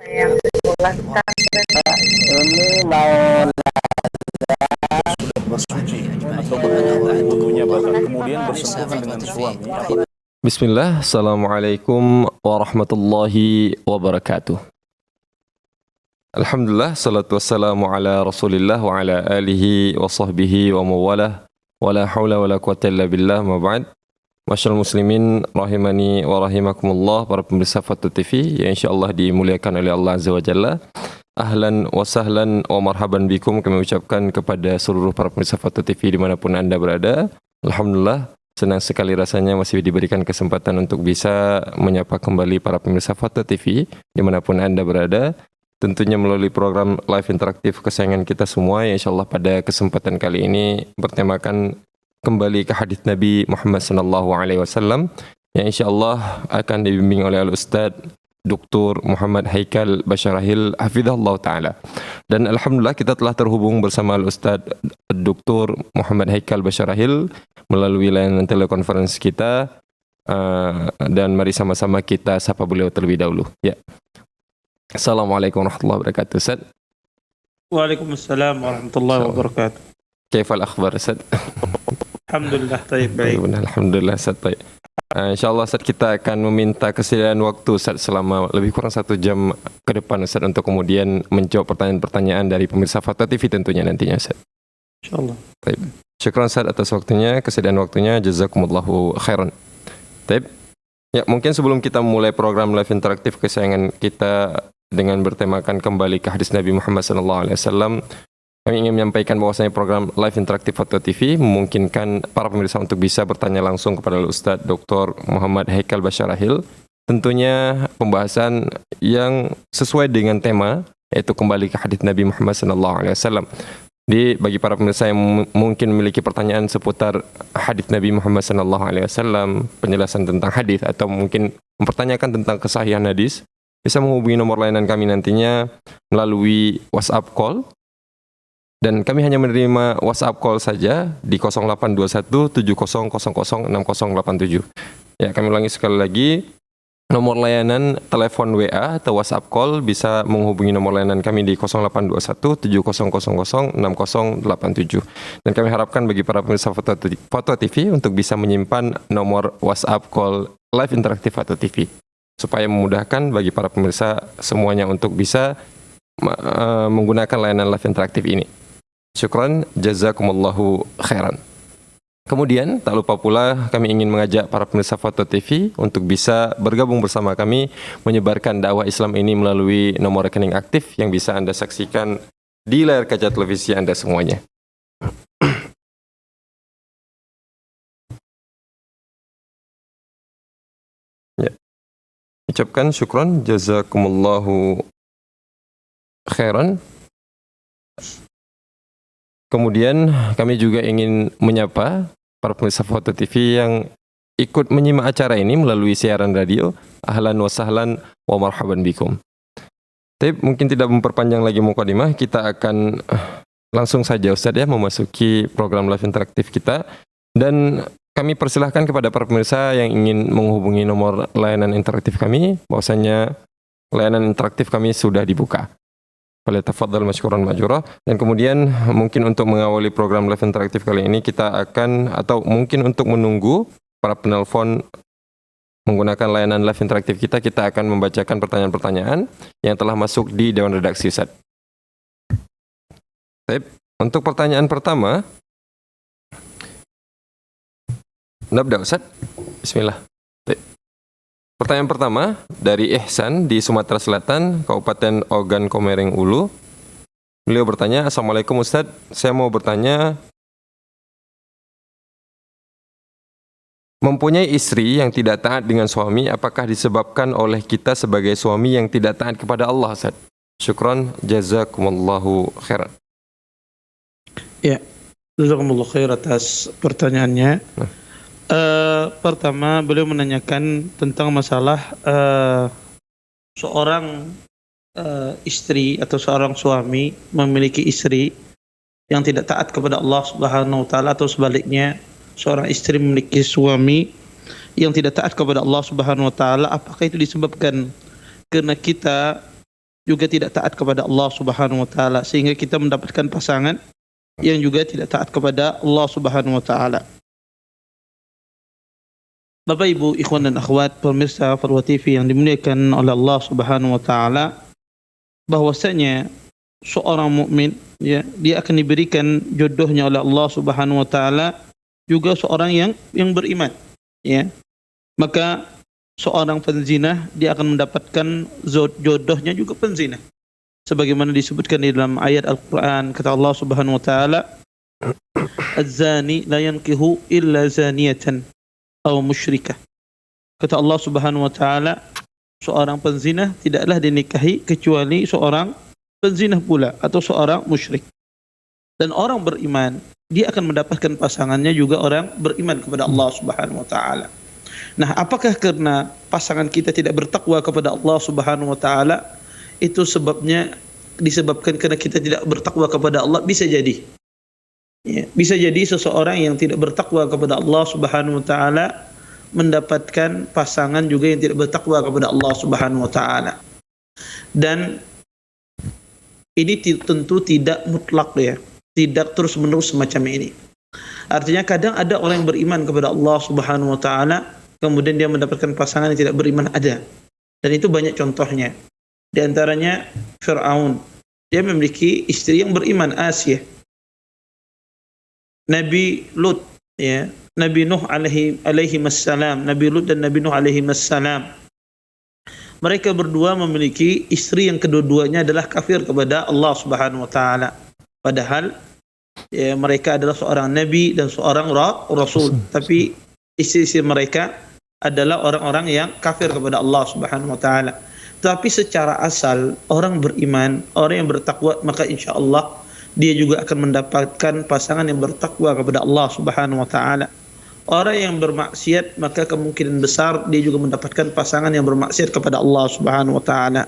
Yang sebulan Ini mau bersuci atau berwudunya batal kemudian bersentuhan dengan suami. Bismillah, Assalamualaikum warahmatullahi wabarakatuh. Alhamdulillah, salatu wassalamu ala rasulillah wa ala alihi wa sahbihi wa mawalah wa la hawla wa la quwata illa billah ma ba'd. Masyaallah muslimin rahimani wa rahimakumullah, para pemirsa Fatu TV yang insyaallah dimuliakan oleh Allah Azza wa Jalla. Ahlan wa sahlan wa marhaban bikum, kami ucapkan kepada seluruh para pemirsa Fatu TV dimanapun Anda berada. Alhamdulillah, senang sekali rasanya masih diberikan kesempatan untuk bisa menyapa kembali para pemirsa Fatu TV dimanapun Anda berada. Tentunya melalui program live interaktif kesayangan kita semua yang insyaallah pada kesempatan kali ini bertemakan kembali ke hadits Nabi Muhammad sallallahu alaihi wasallam yang insyaallah akan dibimbing oleh Al-Ustaz Dr. Muhammad Haikal Basyarahil hafizahullah taala. Dan alhamdulillah kita telah terhubung bersama Al-Ustaz Dr. Muhammad Haikal Basyarahil melalui layanan telekonferensi kita, dan mari sama-sama kita sapa beliau terlebih dahulu. Ya. Assalamualaikum warahmatullahi wabarakatuh, Ustaz. Waalaikumsalam warahmatullahi wabarakatuh. Kaifal akhbar, Ustaz? Alhamdulillah, baik. Alhamdulillah, Ustaz. InsyaAllah, Ustaz, kita akan meminta kesediaan waktu, Ustaz, selama lebih kurang 1 jam ke depan, Ustaz, untuk kemudian menjawab pertanyaan-pertanyaan dari pemirsa Fatu TV tentunya nantinya, Ustaz. InsyaAllah. Baik. Syukran, Ustaz, atas waktunya, kesediaan waktunya. Jazakumullahu khairan. Baik. Ya, mungkin sebelum kita mulai program live interaktif kesayangan kita dengan bertemakan kembali ke hadis Nabi Muhammad SAW, kami ingin menyampaikan bahwasanya program live interaktif Fatu TV memungkinkan para pemirsa untuk bisa bertanya langsung kepada Ustaz Dr. Muhammad Haikal Basyarahil. Tentunya pembahasan yang sesuai dengan tema, yaitu kembali ke hadis Nabi Muhammad SAW. Bagi para pemirsa yang mungkin memiliki pertanyaan seputar hadis Nabi Muhammad SAW, penjelasan tentang hadis, atau mungkin mempertanyakan tentang kesahihan hadis, bisa menghubungi nomor layanan kami nantinya melalui WhatsApp call. Dan kami hanya menerima WhatsApp call saja di 0821 7000 6087. Ya, kami ulangi sekali lagi. Nomor layanan telepon WA atau WhatsApp call bisa menghubungi nomor layanan kami di 0821 7000 6087. Dan kami harapkan bagi para pemirsa Fatu TV untuk bisa menyimpan nomor WhatsApp call live interaktif Fatu TV supaya memudahkan bagi para pemirsa semuanya untuk bisa menggunakan layanan live interaktif ini. Syukran, jazakumullahu khairan. Kemudian, tak lupa pula kami ingin mengajak para pemirsa Fatu TV untuk bisa bergabung bersama kami menyebarkan dakwah Islam ini melalui nomor rekening aktif yang bisa Anda saksikan di layar kaca televisi Anda semuanya. Ya. Ucapkan syukran, jazakumullahu khairan. Kemudian kami juga ingin menyapa para pemirsa Fatu TV yang ikut menyimak acara ini melalui siaran radio. Ahlan wa sahlan wa marhaban bikum. Tapi mungkin tidak memperpanjang lagi mukadimah, kita akan langsung saja, Ustaz, ya, memasuki program live interaktif kita. Dan kami persilahkan kepada para pemirsa yang ingin menghubungi nomor layanan interaktif kami, bahwasanya layanan interaktif kami sudah dibuka. Falyatafaddal masykuran ma'jura. Dan kemudian mungkin untuk mengawali program live interaktif kali ini kita akan, atau mungkin untuk menunggu para penelpon menggunakan layanan live interaktif kita akan membacakan pertanyaan-pertanyaan yang telah masuk di Dewan Redaksi, Ustaz. Baik, untuk pertanyaan pertama, nabda, Ustaz. Bismillah. Baik. Pertanyaan pertama dari Ihsan di Sumatera Selatan, Kabupaten Ogan Komering Ulu. Beliau bertanya, Assalamualaikum Ustaz, saya mau bertanya, mempunyai istri yang tidak taat dengan suami, apakah disebabkan oleh kita sebagai suami yang tidak taat kepada Allah, Ustaz? Syukran, jazakumullahu khairan. Ya, jazakumullahu khair atas pertanyaannya. Pertama, beliau menanyakan tentang masalah seorang istri atau seorang suami memiliki istri yang tidak taat kepada Allah Subhanahu wa taala, atau sebaliknya seorang istri memiliki suami yang tidak taat kepada Allah Subhanahu wa taala. Apakah itu disebabkan karena kita juga tidak taat kepada Allah Subhanahu wa taala, sehingga kita mendapatkan pasangan yang juga tidak taat kepada Allah Subhanahu wa taala. Bapak Ibu, ikhwan dan akhwat, pemirsa Farwa TV yang dimuliakan oleh Allah Subhanahu wa taala, bahwasanya seorang mukmin ya, dia akan diberikan jodohnya oleh Allah Subhanahu wa taala juga seorang yang beriman ya. Maka seorang penzina dia akan mendapatkan jodohnya juga penzina. Sebagaimana disebutkan di dalam ayat Al-Qur'an, kata Allah Subhanahu wa taala, "Az-zani la yankihu illa zaniyatan aw musyrikah." Kata Allah Subhanahu wa taala, seorang penzina tidaklah dinikahi kecuali seorang penzina pula atau seorang musyrik. Dan orang beriman dia akan mendapatkan pasangannya juga orang beriman kepada Allah Subhanahu wa taala. Nah, apakah karena pasangan kita tidak bertakwa kepada Allah Subhanahu wa taala itu sebabnya disebabkan karena kita tidak bertakwa kepada Allah? Bisa jadi. Ya, bisa jadi seseorang yang tidak bertakwa kepada Allah Subhanahu wa taala mendapatkan pasangan juga yang tidak bertakwa kepada Allah Subhanahu wa taala. Dan ini tentu tidak mutlak ya, tidak terus-menerus semacam ini. Artinya kadang ada orang yang beriman kepada Allah Subhanahu wa taala, kemudian dia mendapatkan pasangan yang tidak beriman, ada. Dan itu banyak contohnya. Di antaranya Fir'aun. Dia memiliki istri yang beriman, Asyah. Nabi Lut ya, Nabi Nuh alaihi wassalam, Nabi Lut dan Nabi Nuh alaihi wassalam. Mereka berdua memiliki istri yang kedua-duanya adalah kafir kepada Allah Subhanahu wa taala. Padahal ya, mereka adalah seorang nabi dan seorang rasul, tapi istri-istri mereka adalah orang-orang yang kafir kepada Allah Subhanahu wa taala. Tapi secara asal orang beriman, orang yang bertakwa, maka insyaallah dia juga akan mendapatkan pasangan yang bertakwa kepada Allah Subhanahu wa taala. Orang yang bermaksiat, maka kemungkinan besar dia juga mendapatkan pasangan yang bermaksiat kepada Allah Subhanahu wa taala.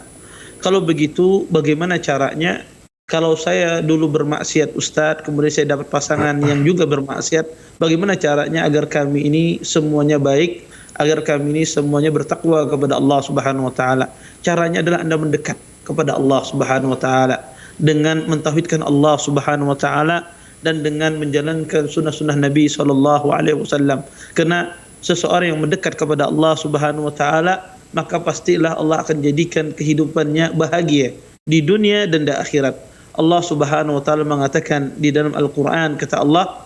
Kalau begitu, bagaimana caranya? Kalau saya dulu bermaksiat Ustadz, kemudian saya dapat pasangan yang juga bermaksiat, bagaimana caranya agar kami ini semuanya baik, agar kami ini semuanya bertakwa kepada Allah Subhanahu wa taala? Caranya adalah Anda mendekat kepada Allah Subhanahu wa taala dengan mentauhidkan Allah Subhanahu wa taala dan dengan menjalankan sunnah-sunnah Nabi sallallahu alaihi wasallam. Karena seseorang yang mendekat kepada Allah Subhanahu wa taala, maka pastilah Allah akan jadikan kehidupannya bahagia di dunia dan di akhirat. Allah Subhanahu wa taala mengatakan di dalam Al-Qur'an, kata Allah,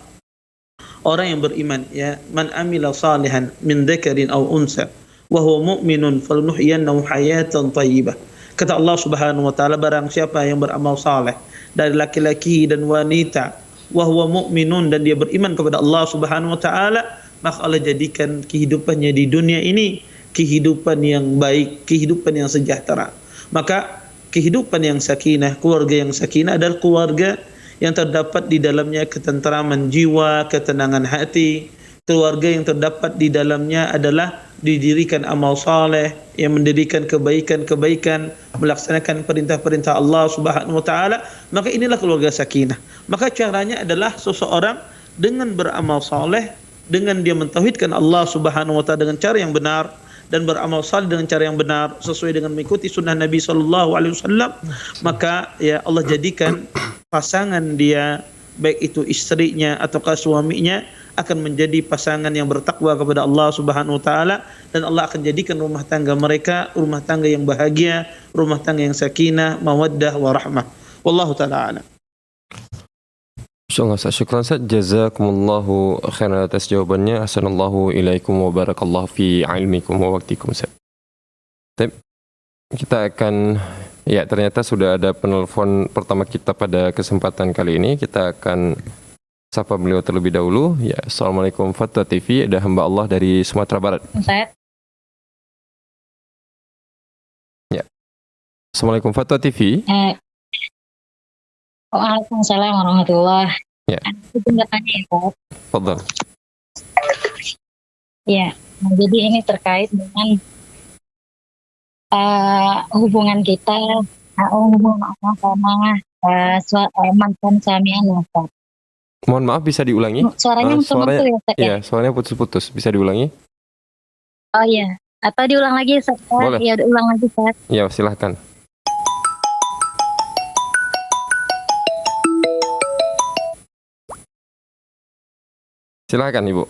orang yang beriman ya, man amila salihan min dzakarin aw unsa wa huwa mu'minun falanuhyiyannahu hayatan thayyibah. Kata Allah Subhanahu wa taala, barang siapa yang beramal saleh dari laki-laki dan wanita, wa huwa mu'minun, dan dia beriman kepada Allah Subhanahu wa taala, maka Allah jadikan kehidupannya di dunia ini kehidupan yang baik, kehidupan yang sejahtera. Maka kehidupan yang sakinah, keluarga yang sakinah adalah keluarga yang terdapat di dalamnya ketenteraman jiwa, ketenangan hati. Keluarga yang terdapat di dalamnya adalah didirikan amal saleh, yang mendirikan kebaikan-kebaikan, melaksanakan perintah-perintah Allah Subhanahu wa taala, maka inilah keluarga sakinah. Maka caranya adalah seseorang dengan beramal saleh, dengan dia mentauhidkan Allah Subhanahu wa taala dengan cara yang benar, dan beramal saleh dengan cara yang benar sesuai dengan mengikuti sunnah Nabi sallallahu alaihi wasallam, maka ya Allah jadikan pasangan dia, baik itu istrinya ataukah suaminya, akan menjadi pasangan yang bertakwa kepada Allah Subhanahu wa taala, dan Allah akan jadikan rumah tangga mereka rumah tangga yang bahagia, rumah tangga yang sakinah, mawaddah warahmah. Wallahu taala a'lam. Insyaallah, syukran Ustaz, jazakumullahu khairan atas jawabannya. Ahsanallahu ilaikum wa barakallahu fi ilmikum wa waqtikum Ustaz. Kita akan, ya ternyata sudah ada penelpon pertama kita pada kesempatan kali ini. Kita akan sapa beliau terlebih dahulu. Ya, Assalamualaikum Fatwa TV, ada hamba Allah dari Sumatera Barat. Ustaz. Ya. Assalamualaikum Fatwa TV. Waalaikumsalam warahmatullahi. Ya. Aku punya tanya ya, Pak. Fadhal. Ya, jadi ini terkait dengan hubungan kita, hubungan sama mantan suami anak, Pak. Mohon maaf, bisa diulangi? Suaranya muncul-muncul ya, Ustaz? Iya, suaranya putus-putus. Bisa diulangi? Oh iya. Atau diulang lagi, Ustaz? Boleh. Ya, ulang lagi, Ustaz. Ya, silahkan. Silakan Ibu.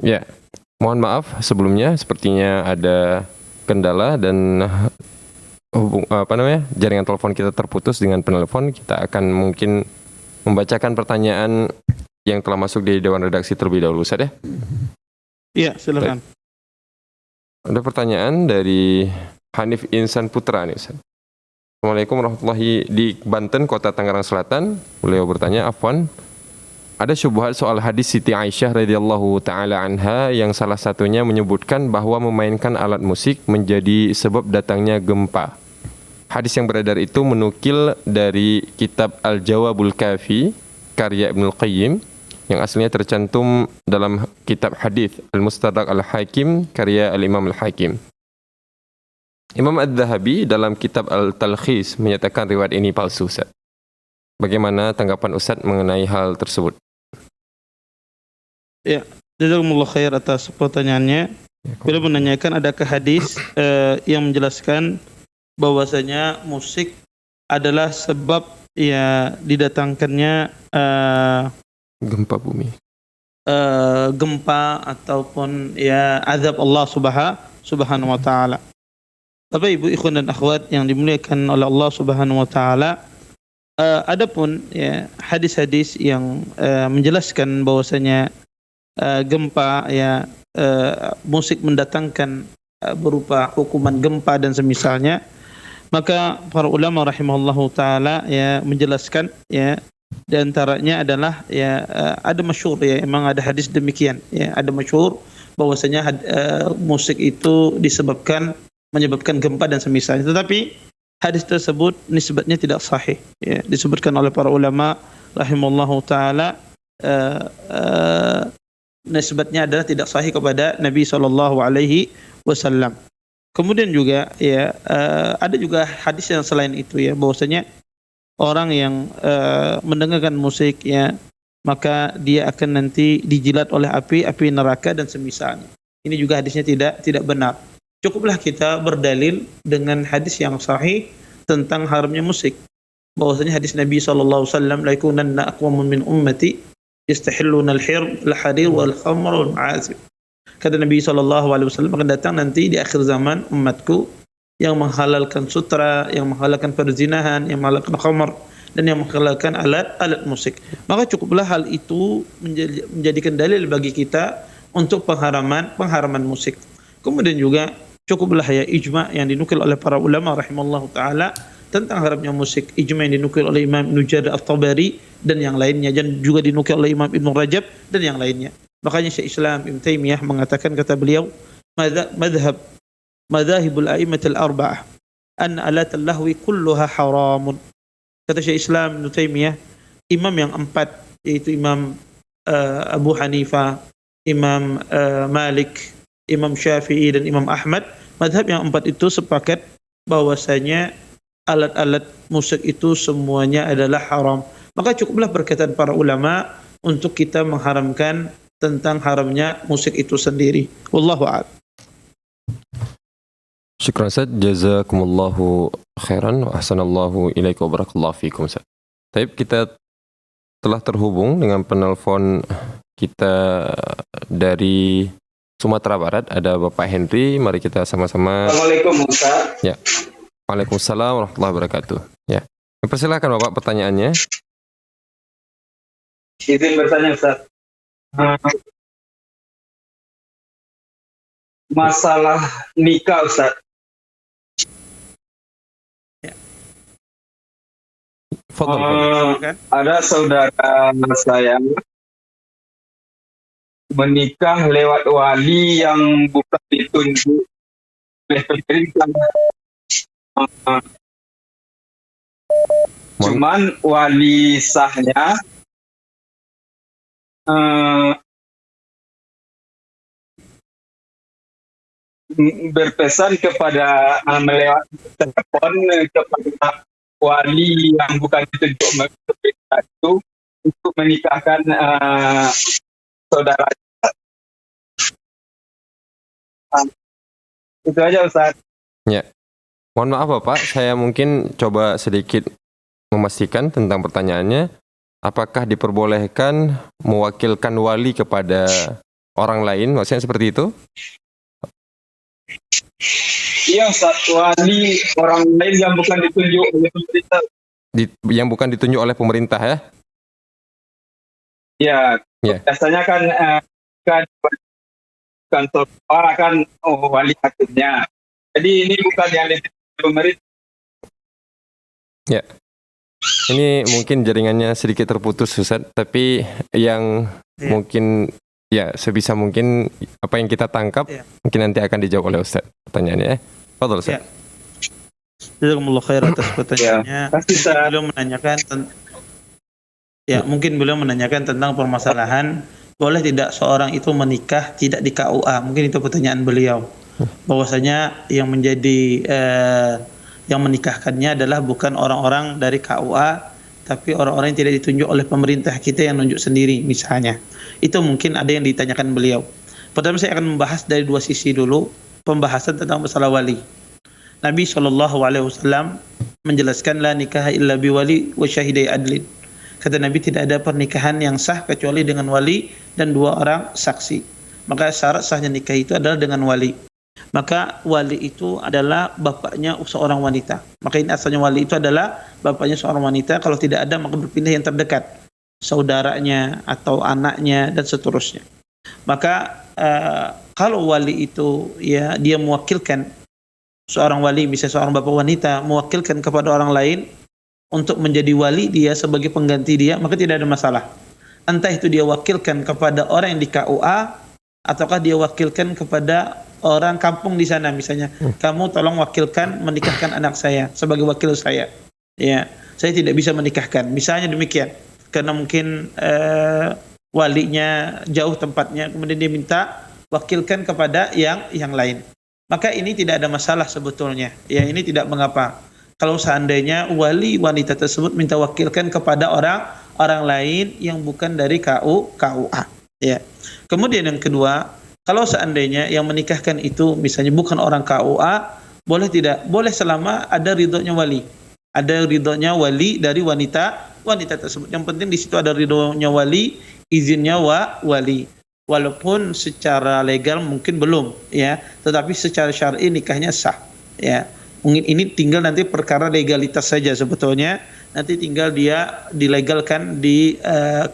Ya, mohon maaf sebelumnya sepertinya ada kendala dan jaringan telepon kita terputus dengan penelpon. Kita akan mungkin membacakan pertanyaan yang telah masuk di Dewan Redaksi terlebih dahulu, Ustaz ya. Iya, silakan. Ada pertanyaan dari Hanif Insan Putra nih, Ustaz. Assalamualaikum warahmatullahi di Banten, Kota Tangerang Selatan. Beliau bertanya, afwan, ada syubhat soal hadis Siti Aisyah radhiyallahu taala anha yang salah satunya menyebutkan bahwa memainkan alat musik menjadi sebab datangnya gempa. Hadis yang beredar itu menukil dari kitab Al-Jawabul Kafi karya Ibnul Qayyim yang aslinya tercantum dalam kitab hadis Al-Mustadrak Al-Hakim karya Al-Imam Al-Hakim. Imam Adz-Dzahabi dalam kitab Al-Talkhis menyatakan riwayat ini palsu, Ustaz. Bagaimana tanggapan Ustaz mengenai hal tersebut? Ya, jazakumullah khair atas pertanyaannya. Beliau menanyakan adakah hadis yang menjelaskan bahwasanya musik adalah sebab ya didatangkannya Gempa bumi. Gempa ataupun ya azab Allah Subhanahu wa taala. Bapak Ibu ikhwan dan akhwat yang dimuliakan oleh Allah Subhanahu wa taala, adapun ya hadis-hadis yang menjelaskan bahwasanya gempa ya musik mendatangkan berupa hukuman gempa dan semisalnya, maka para ulama rahimahullahu taala ya menjelaskan ya di antaranya adalah ya ada masyhur ya, memang ada hadis demikian ya, ada masyhur bahwasanya musik itu menyebabkan gempa dan semisalnya, tetapi hadis tersebut nisbatnya tidak sahih ya, disebutkan oleh para ulama rahimahullahu taala nisbatnya adalah tidak sahih kepada Nabi SAW. Kemudian juga ya ada juga hadis yang selain itu ya, bahwasanya orang yang mendengarkan musik ya, maka dia akan nanti dijilat oleh api neraka dan semisalnya. Ini juga hadisnya tidak benar. Cukuplah kita berdalil dengan hadis yang sahih tentang haramnya musik. Bahwasanya hadis Nabi SAW, la yakunanna aqwamun min ummati yastahilluna al-harir wal khamr wal ma'azif. Kata Nabi SAW akan datang nanti di akhir zaman umatku yang menghalalkan sutra, yang menghalalkan perzinahan, yang menghalalkan khamr, dan yang menghalalkan alat musik. Maka cukuplah hal itu menjadikan dalil bagi kita untuk pengharaman musik. Kemudian juga cukuplah ya ijma' yang dinukil oleh para ulama rahimallahu taala tentang haramnya musik, ijma' yang dinukil oleh Imam Ibnu Jarir At-Tabari dan yang lainnya, dan juga dinukil oleh Imam Ibnu Rajab dan yang lainnya. Makanya Syekh Islam Ibnu Taimiyah mengatakan, kata beliau, madzhabul a'immatul arba'ah an alatul lahwi kulluha haramun. Kata Syekh Islam Ibnu Taimiyah, imam yang empat, yaitu Imam Abu Hanifah, Imam Malik, Imam Syafi'i dan Imam Ahmad, mazhab yang empat itu sepakat bahwasanya alat-alat musik itu semuanya adalah haram. Maka cukuplah perkataan para ulama untuk kita mengharamkan tentang haramnya musik itu sendiri. Wallahu a'lam. Syukran Ustaz, jazakumullahu khairan wa ahsanallahu ilaikum wa barakallahu fikum Ustaz. Baik, kita telah terhubung dengan penelpon kita dari Sumatera Barat, ada Bapak Henry. Mari kita sama-sama. Assalamualaikum Ustaz. Ya. Waalaikumsalam warahmatullahi wabarakatuh. Ya. Persilakan Bapak pertanyaannya. Izin bertanya Ustaz. Masalah nikah Ustaz. Fadhal. Ada saudara saya menikah lewat wali yang bukan ditunjuk oleh pemerintah. Cuman wali sahnya berpesan kepada melewat telepon kepada wali yang bukan ditunjuk pemerintah itu untuk menikahkan saudara. Itu aja Ustaz. Mohon maaf Bapak, saya mungkin coba sedikit memastikan tentang pertanyaannya. Apakah diperbolehkan mewakilkan wali kepada orang lain? Maksudnya seperti itu? Iya Ustaz, wali orang lain yang bukan ditunjuk oleh pemerintah. Yang bukan ditunjuk oleh pemerintah ya? Ya, Ya. biasanya kan kantor kan wali hakimnya. Jadi ini bukan yang ditunjuk pemerintah. Ini mungkin jaringannya sedikit terputus Ustaz, tapi yang Ya. mungkin ya sebisa mungkin apa yang kita tangkap Ya. mungkin nanti akan dijawab oleh Ustaz pertanyaannya ya. Fadhol Ustaz. Ya. Jazakumullah khair atas pertanyaannya. Pasti Ustaz. Beliau menanyakan mungkin beliau menanyakan tentang permasalahan boleh tidak seorang itu menikah tidak di KUA. Mungkin itu pertanyaan beliau. Bahwasanya yang menjadi yang menikahkannya adalah bukan orang-orang dari KUA, tapi orang-orang yang tidak ditunjuk oleh pemerintah, kita yang nunjuk sendiri misalnya. Itu mungkin ada yang ditanyakan beliau. Pertama saya akan membahas dari dua sisi dulu, pembahasan tentang masalah wali. Nabi SAW menjelaskan la nikah illa biwali wa syahidai adlin. Kata Nabi tidak ada pernikahan yang sah kecuali dengan wali dan dua orang saksi. Maka syarat sahnya nikah itu adalah dengan wali. Maka wali itu adalah bapaknya seorang wanita. Maka ini asalnya wali itu adalah bapaknya seorang wanita. Kalau tidak ada maka berpindah yang terdekat, saudaranya atau anaknya dan seterusnya. Maka kalau wali itu ya dia mewakilkan seorang wali, misalnya seorang bapak wanita mewakilkan kepada orang lain untuk menjadi wali dia sebagai pengganti dia, maka tidak ada masalah. Entah itu dia wakilkan kepada orang yang di KUA ataukah dia wakilkan kepada orang kampung di sana, misalnya kamu tolong wakilkan menikahkan anak saya sebagai wakil saya. Ya, saya tidak bisa menikahkan. Misalnya demikian. Karena mungkin walinya jauh tempatnya, kemudian dia minta wakilkan kepada yang lain. Maka ini tidak ada masalah sebetulnya. Ya, ini tidak mengapa. Kalau seandainya wali wanita tersebut minta wakilkan kepada orang lain yang bukan dari KUA. Ya. Kemudian yang kedua, kalau seandainya yang menikahkan itu misalnya bukan orang KUA, boleh tidak? Boleh selama ada ridhonya wali. Ada ridhonya wali dari wanita tersebut. Yang penting di situ ada ridhonya wali, izinnya wali. Walaupun secara legal mungkin belum, ya, tetapi secara syar'i nikahnya sah, ya. Mungkin ini tinggal nanti perkara legalitas saja sebetulnya. Nanti tinggal dia dilegalkan di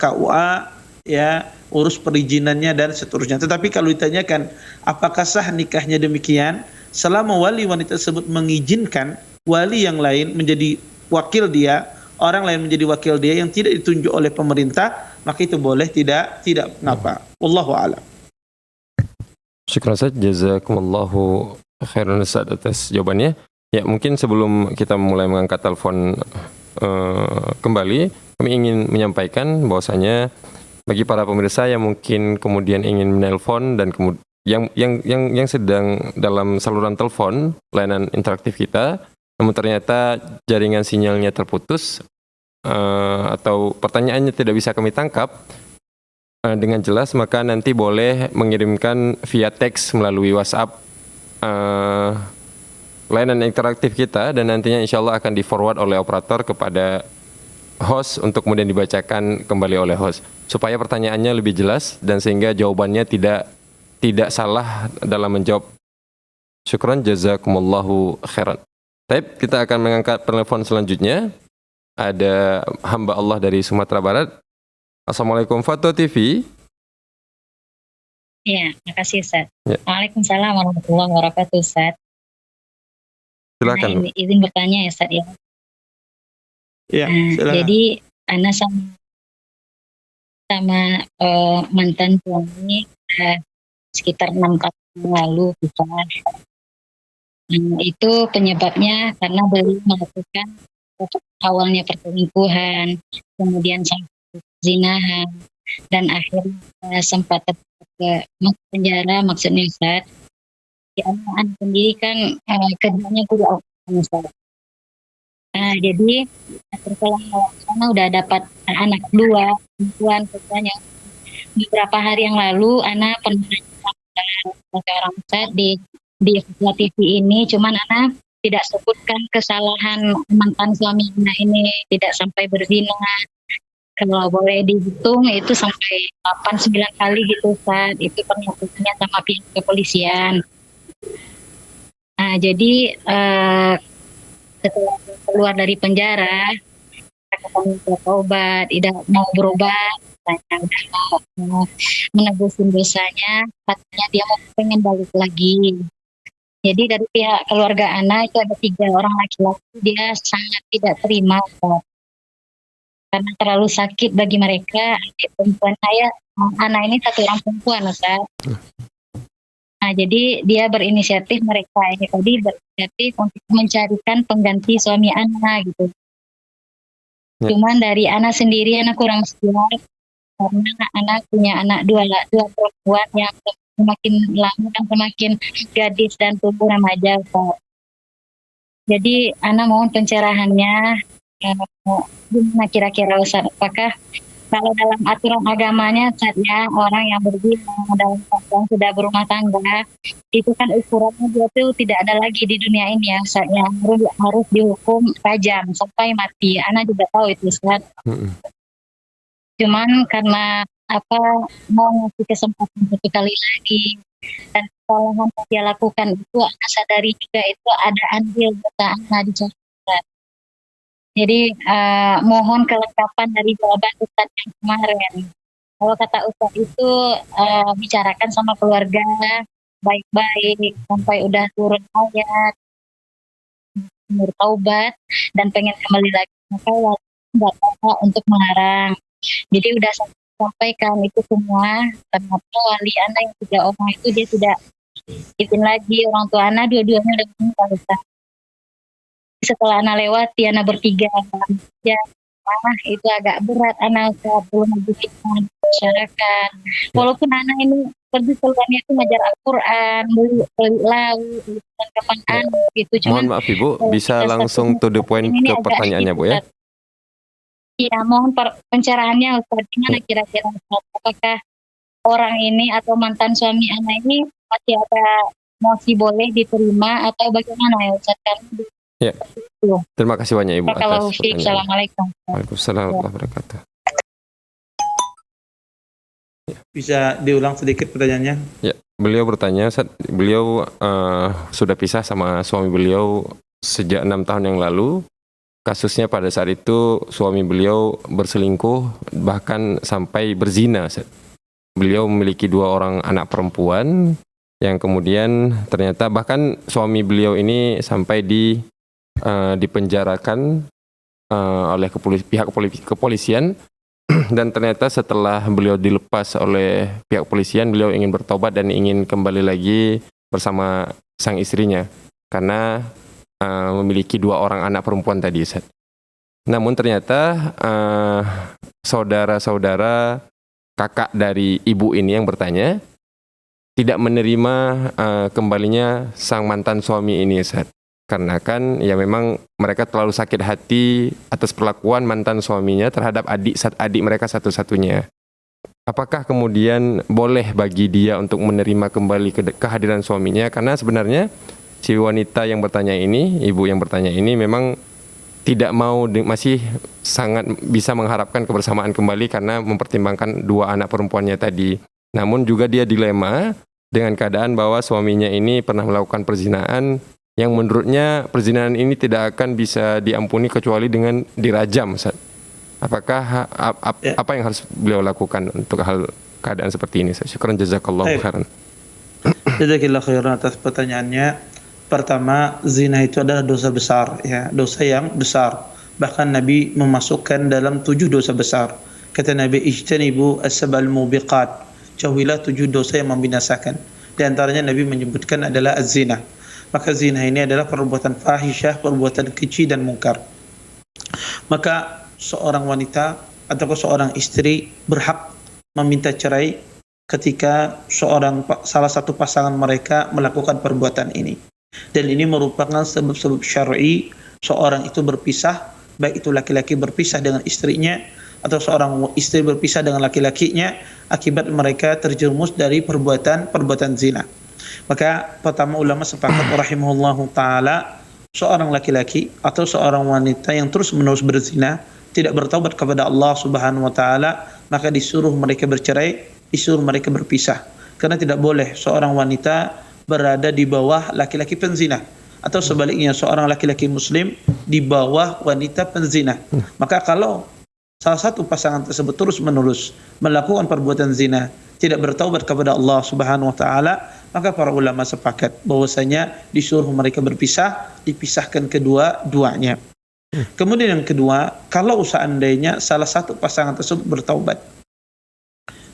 KUA, ya, urus perizinannya dan seterusnya. Tetapi kalau ditanyakan apakah sah nikahnya demikian, selama wali wanita tersebut mengizinkan wali yang lain menjadi wakil dia, orang lain menjadi wakil dia yang tidak ditunjuk oleh pemerintah, maka itu boleh, tidak mengapa. Wallahu a'lam. Syukran Ustaz, jazakumullahu khairan Ustaz atas jawabannya. Ya, mungkin sebelum kita mulai mengangkat telepon kembali, kami ingin menyampaikan bahwasanya bagi para pemirsa yang mungkin kemudian ingin menelpon dan yang sedang dalam saluran telepon layanan interaktif kita, namun ternyata jaringan sinyalnya terputus atau pertanyaannya tidak bisa kami tangkap dengan jelas, maka nanti boleh mengirimkan via teks melalui WhatsApp layanan interaktif kita, dan nantinya insya Allah akan di-forward oleh operator kepada host untuk kemudian dibacakan kembali oleh host, supaya pertanyaannya lebih jelas dan sehingga jawabannya tidak salah dalam menjawab. Syukran, jazakumullahu khairan. Baik, kita akan mengangkat telepon selanjutnya. Ada hamba Allah dari Sumatera Barat. Assalamualaikum, Fatwa TV. Iya, makasih Ustaz. Ya. Waalaikumsalam warahmatullahi wabarakatuh Ustaz. Silakan. Nah, izin bertanya ya Ustaz ya. Ya, silakan. Jadi Ana sama mantan suami sekitar 6 tahun yang lalu pisah. Itu penyebabnya karena beliau melakukan awalnya perselingkuhan, kemudian sampai zinahan, dan akhirnya sempat ke penjara, maksudnya Ustaz. Di anak sendiri kan kerjanya kuliah Ustaz. Jadi setelah sana udah dapat anak 2 perempuan, katanya beberapa hari yang lalu anak pernah sekarang Ustaz di TV ini, cuman Ana tidak sebutkan kesalahan mantan suami Ana ini tidak sampai berzina. Kalau boleh dihitung itu sampai 8-9 kali gitu Ustaz. Itu pengakuannya sama pihak kepolisian. Nah, jadi setelah keluar dari penjara, ketemu obat, tidak mau berobat, katanya udah mau menebusin dosanya, katanya dia mau pengen balik lagi. Jadi dari pihak keluarga Ana itu ada 3 orang laki-laki, dia sangat tidak terima Ustaz. Karena terlalu sakit bagi mereka. Adik perempuan saya, Ana ini 1 orang perempuan Ustaz. Nah, jadi dia berinisiatif, mereka ini tadi berinisiatif untuk mencarikan pengganti suami Ana gitu. Ya. Cuman dari Ana sendiri, Ana kurang siap karena Ana punya anak dua perempuan yang semakin lama dan semakin gadis dan tumbuh remaja Ustaz. Jadi Ana mohon pencerahannya, gimana kira-kira Ustaz, apakah kalau dalam aturan agamanya Ustaz ya, orang yang berzina dalam keadaan sudah berumah tangga itu kan ukurannya dia tuh tidak ada lagi di dunia ini ya Ustaz ya, harus dihukum rajam sampai mati. Ana juga tahu itu Ustaz. Cuman karena mau ngasih kesempatan 1 kali lagi dan kesalahan yang dia lakukan itu Ana sadari juga itu ada andil dosa Ana di sana. Jadi mohon kelengkapan dari jawaban Ustaz yang kemarin. Kalau kata Ustaz itu bicarakan sama keluarga baik-baik sampai udah turun ayat, bertaubat dan pengen kembali lagi, maka nggak apa untuk melarang. Jadi udah sampaikan itu semua, ternyata wali Ana yang 3 orang itu dia tidak izin lagi, orang tua Ana dua-duanya udah meninggal Ustaz. Setelah Ana lewati, Ana bertiga ya, itu agak berat Ana belum lebih masyarakat. Walaupun Ana ini pergi keluarnya itu ngajar Al-Quran, beli lauk, beli kapan gitu. Mohon maaf Ibu, bisa langsung to the point ke pertanyaannya Bu ya? Iya, mohon pencerahannya Ustaz, gimana kira-kira Ustaz, apakah orang ini atau mantan suami Ana ini masih boleh diterima atau bagaimana ya Ustaz? Ya. Terima kasih banyak Ibu atas pertanyaan. Assalamualaikum. Waalaikumsalam warahmatullahi wabarakatuh. Bisa diulang sedikit pertanyaannya? Ya, beliau bertanya, beliau sudah pisah sama suami beliau sejak 6 tahun yang lalu. Kasusnya pada saat itu suami beliau berselingkuh bahkan sampai berzina. Beliau memiliki 2 orang anak perempuan yang kemudian ternyata bahkan suami beliau ini sampai dipenjarakan oleh pihak kepolisian dan ternyata setelah beliau dilepas oleh pihak kepolisian, beliau ingin bertobat dan ingin kembali lagi bersama sang istrinya karena memiliki 2 orang anak perempuan tadi. Namun ternyata saudara-saudara kakak dari ibu ini yang bertanya tidak menerima kembalinya sang mantan suami ini karena kan ya memang mereka terlalu sakit hati atas perlakuan mantan suaminya terhadap adik mereka satu-satunya. Apakah kemudian boleh bagi dia untuk menerima kembali kehadiran suaminya? Karena sebenarnya si wanita yang bertanya ini, ibu yang bertanya ini memang tidak mau, masih sangat bisa mengharapkan kebersamaan kembali karena mempertimbangkan 2 anak perempuannya tadi. Namun juga dia dilema dengan keadaan bahwa suaminya ini pernah melakukan perzinaan yang menurutnya perzinahan ini tidak akan bisa diampuni kecuali dengan dirajam. Apakah apa yang harus beliau lakukan untuk keadaan seperti ini? Syukran jazakallahu khairan. Jazakallahu khairan atas pertanyaannya. Pertama, zina itu adalah dosa besar ya, dosa yang besar. Bahkan Nabi memasukkan dalam 7 dosa besar. Kata Nabi, ijtanibu as-sab'al mubiqat. Jauhilah 7 dosa yang membinasakan. Di antaranya Nabi menyebutkan adalah az-zina. Maka zina ini adalah perbuatan fahisyah, perbuatan keji dan mungkar. Maka seorang wanita atau seorang istri berhak meminta cerai ketika salah satu pasangan mereka melakukan perbuatan ini. Dan ini merupakan sebab-sebab syar'i seorang itu berpisah, baik itu laki-laki berpisah dengan istrinya atau seorang istri berpisah dengan laki-lakinya akibat mereka terjerumus dari perbuatan zina. Maka pertama ulama sepakat rahimahullahu taala, seorang laki-laki atau seorang wanita yang terus-menerus berzina tidak bertaubat kepada Allah Subhanahu wa taala, maka disuruh mereka bercerai, disuruh mereka berpisah. Karena tidak boleh seorang wanita berada di bawah laki-laki penzina, atau sebaliknya seorang laki-laki muslim di bawah wanita penzina. Maka kalau salah satu pasangan tersebut terus-menerus melakukan perbuatan zina, tidak bertaubat kepada Allah Subhanahu wa taala, maka para ulama sepakat bahwasanya disuruh mereka berpisah, dipisahkan kedua-duanya. Kemudian yang kedua, kalau seandainya salah satu pasangan tersebut bertaubat,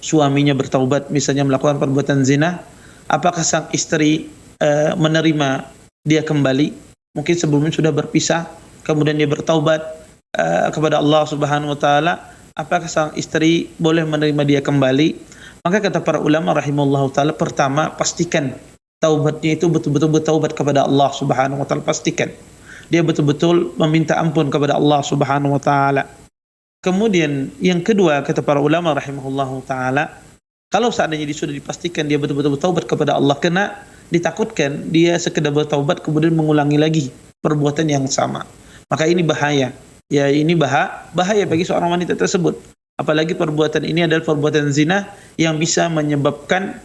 suaminya bertaubat misalnya melakukan perbuatan zina, apakah sang istri menerima dia kembali? Mungkin sebelumnya sudah berpisah, kemudian dia bertaubat kepada Allah Subhanahu wa taala, apakah sang istri boleh menerima dia kembali? Maka kata para ulama rahimahullahu taala, pertama pastikan taubatnya itu betul-betul bertaubat kepada Allah Subhanahu wa taala, pastikan dia betul-betul meminta ampun kepada Allah Subhanahu wa taala. Kemudian yang kedua kata para ulama rahimahullahu taala, kalau seandainya sudah dipastikan dia betul-betul bertaubat kepada Allah, kena ditakutkan dia sekedar bertaubat kemudian mengulangi lagi perbuatan yang sama, maka ini bahaya. Ya, ini bahaya bagi seorang wanita tersebut. Apalagi perbuatan ini adalah perbuatan zina yang bisa menyebabkan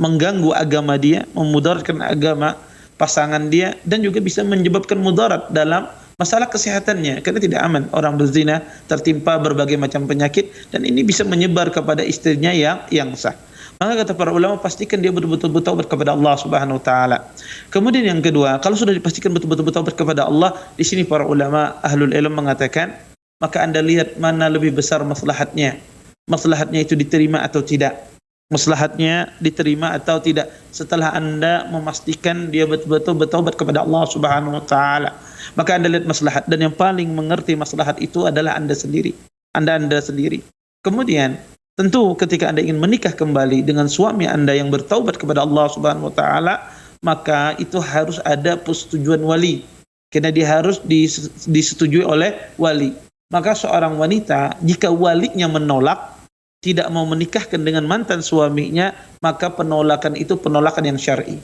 mengganggu agama dia, memudaratkan agama pasangan dia, dan juga bisa menyebabkan mudarat dalam masalah kesehatannya, karena tidak aman orang berzina, tertimpa berbagai macam penyakit, dan ini bisa menyebar kepada istrinya yang sah. Maka kata para ulama, pastikan dia betul-betul bertaubat kepada Allah Subhanahu wa taala. Kemudian yang kedua, kalau sudah dipastikan betul-betul bertaubat kepada Allah, di sini para ulama ahlul ilm mengatakan, maka Anda lihat mana lebih besar maslahatnya. Maslahatnya itu diterima atau tidak. Maslahatnya diterima atau tidak setelah Anda memastikan dia betul-betul bertaubat kepada Allah Subhanahu wa taala. Maka Anda lihat maslahat, dan yang paling mengerti maslahat itu adalah Anda sendiri. Anda sendiri. Kemudian tentu ketika Anda ingin menikah kembali dengan suami Anda yang bertaubat kepada Allah Subhanahu wa taala, maka itu harus ada persetujuan wali. Karena dia harus disetujui oleh wali. Maka seorang wanita jika walinya menolak, tidak mau menikahkan dengan mantan suaminya, maka penolakan itu penolakan yang syar'i.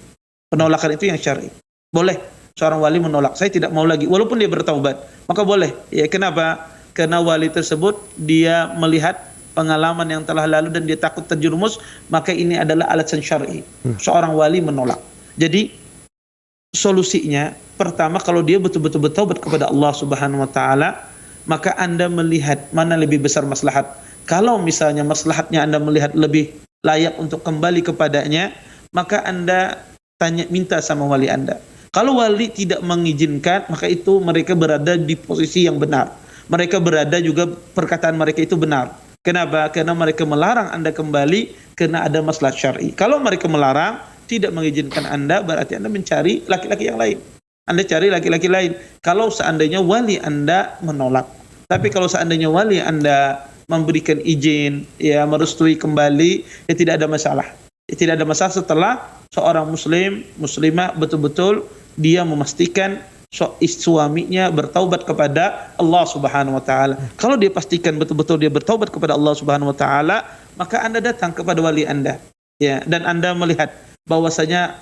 Penolakan itu yang syar'i. Boleh seorang wali menolak, saya tidak mau lagi, walaupun dia bertaubat, maka boleh. Ya, kenapa? Karena wali tersebut dia melihat pengalaman yang telah lalu dan dia takut terjerumus, maka ini adalah alasan syar'i. Seorang wali menolak. Jadi solusinya pertama, kalau dia betul-betul bertaubat kepada Allah Subhanahu wa taala, maka Anda melihat mana lebih besar maslahat. Kalau misalnya maslahatnya Anda melihat lebih layak untuk kembali kepadanya, maka Anda minta sama wali Anda. Kalau wali tidak mengizinkan, maka itu mereka berada di posisi yang benar. Mereka berada juga, perkataan mereka itu benar. Kenapa? Karena mereka melarang Anda kembali karena ada maslahat syar'i. Kalau mereka melarang, tidak mengizinkan Anda, berarti Anda mencari laki-laki yang lain. Anda cari laki-laki lain. Kalau seandainya wali Anda menolak. Tapi kalau seandainya wali Anda memberikan izin, ya merestui kembali, ya tidak ada masalah. Ya, tidak ada masalah setelah seorang muslimah betul-betul dia memastikan suaminya bertaubat kepada Allah Subhanahu wa taala. Kalau dia pastikan betul-betul dia bertaubat kepada Allah Subhanahu wa taala, maka Anda datang kepada wali Anda. Ya, dan Anda melihat bahwasanya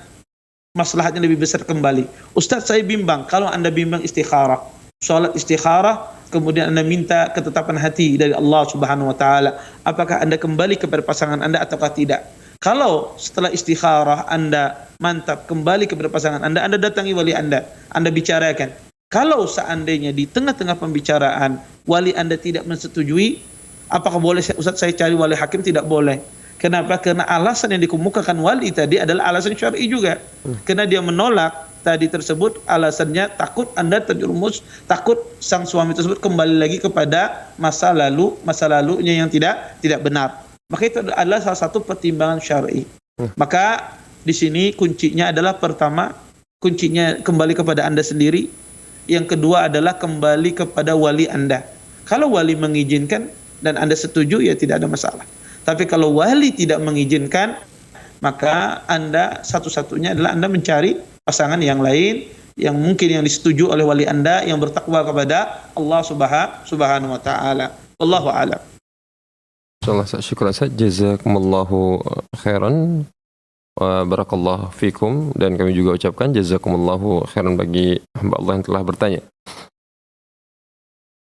maslahatnya lebih besar kembali. Ustaz, saya bimbang. Kalau Anda bimbang, istikharah. Salat istikharah, kemudian Anda minta ketetapan hati dari Allah Subhanahu wa taala. Apakah Anda kembali kepada pasangan Anda ataukah tidak? Kalau setelah istikharah Anda mantap kembali kepada pasangan Anda datangi wali Anda bicarakan. Kalau seandainya di tengah-tengah pembicaraan wali Anda tidak menyetujui, apakah boleh Ustaz saya cari wali hakim? Tidak boleh. Kenapa? Karena alasan yang dikemukakan wali tadi adalah alasan syar'i juga. Karena dia menolak tadi tersebut, alasannya takut Anda terjerumus, takut sang suami tersebut kembali lagi kepada masa lalunya yang tidak benar. Maka itu adalah salah satu pertimbangan syar'i. Maka di sini kuncinya adalah pertama, kuncinya kembali kepada Anda sendiri. Yang kedua adalah kembali kepada wali Anda. Kalau wali mengizinkan dan Anda setuju, ya tidak ada masalah. Tapi kalau wali tidak mengizinkan, maka Anda satu-satunya adalah Anda mencari pasangan yang lain yang mungkin yang disetujui oleh wali Anda yang bertakwa kepada Allah Subhanahu wa taala. Wallahu a'lam. Insyaallah, syukran Ustaz, jazakumullahu khairan wa barakallahu fikum, dan kami juga ucapkan jazakumullahu khairan bagi hamba Allah yang telah bertanya.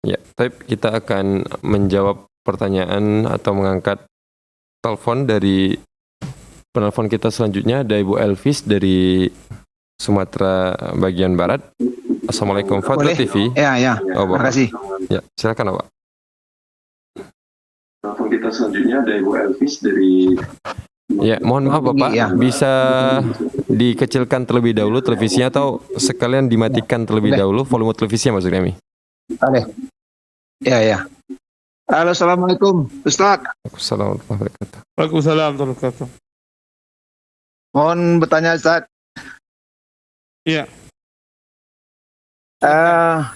Ya, tapi kita akan menjawab pertanyaan atau mengangkat telepon dari penelpon kita selanjutnya. Ada Ibu Elvis dari Sumatera bagian Barat. Assalamualaikum, Fadla TV. Ya. Oh, Terima kasih. Ya, silakan Pak. Telepon kita selanjutnya ada Ibu Elvis dari. Ya, mohon maaf Bapak, Ya. bisa dikecilkan terlebih dahulu televisinya atau sekalian dimatikan terlebih dahulu volume televisinya, maksud kami. Boleh. Ya. Halo, assalamualaikum, Ustaz. Assalamualaikum warahmatullahi wabarakatuh. Waalaikumsalam warahmatullahi wabarakatuh. Mohon bertanya, Ustaz. Iya.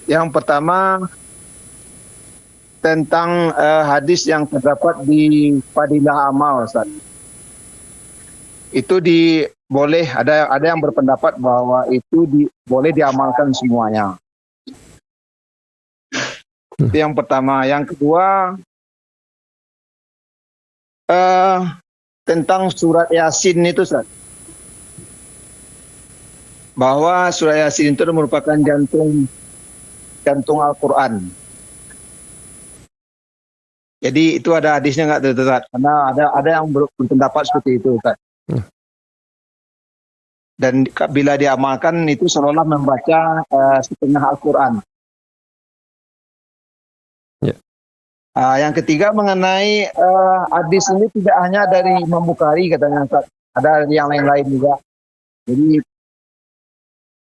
Yang pertama tentang hadis yang terdapat di Fadilah Amal, Ustaz. Itu boleh, ada yang berpendapat bahwa itu boleh diamalkan semuanya. Itu yang pertama. Yang kedua, tentang surat Yasin itu, Ustaz. Bahwa surat Yasin itu merupakan jantung Al-Quran. Jadi itu ada hadisnya nggak, Ustaz? Karena ada yang berpendapat seperti itu, Ustaz. Dan bila diamalkan itu seolah membaca setengah Al-Quran. Yang ketiga mengenai hadis ini tidak hanya dari Imam Bukhari katanya, Ustaz. Ada yang lain-lain juga. Jadi